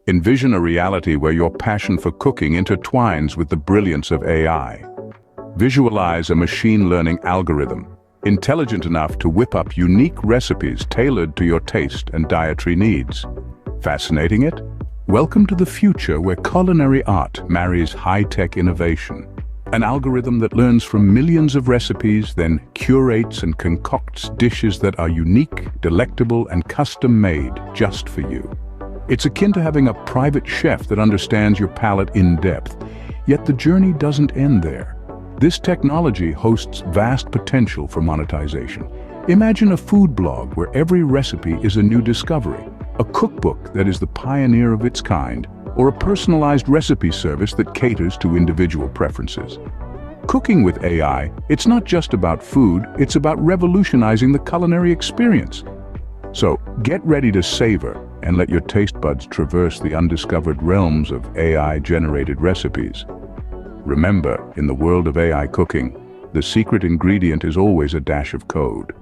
Envision a reality where your passion for cooking intertwines with the brilliance of AI. Visualize a machine learning algorithm, intelligent enough to whip up unique recipes tailored to your taste and dietary needs. Fascinating it? Welcome to the future where culinary art marries high-tech innovation. An algorithm that learns from millions of recipes, then curates and concocts dishes that are unique, delectable, and custom-made just for you. It's akin to having a private chef that understands your palate in depth. Yet the journey doesn't end there. This technology hosts vast potential for monetization. Imagine a food blog where every recipe is a new discovery, a cookbook that is the pioneer of its kind, or a personalized recipe service that caters to individual preferences. Cooking with AI, it's not just about food, it's about revolutionizing the culinary experience. So, get ready to savor and let your taste buds traverse the undiscovered realms of AI-generated recipes. Remember, in the world of AI cooking, the secret ingredient is always a dash of code.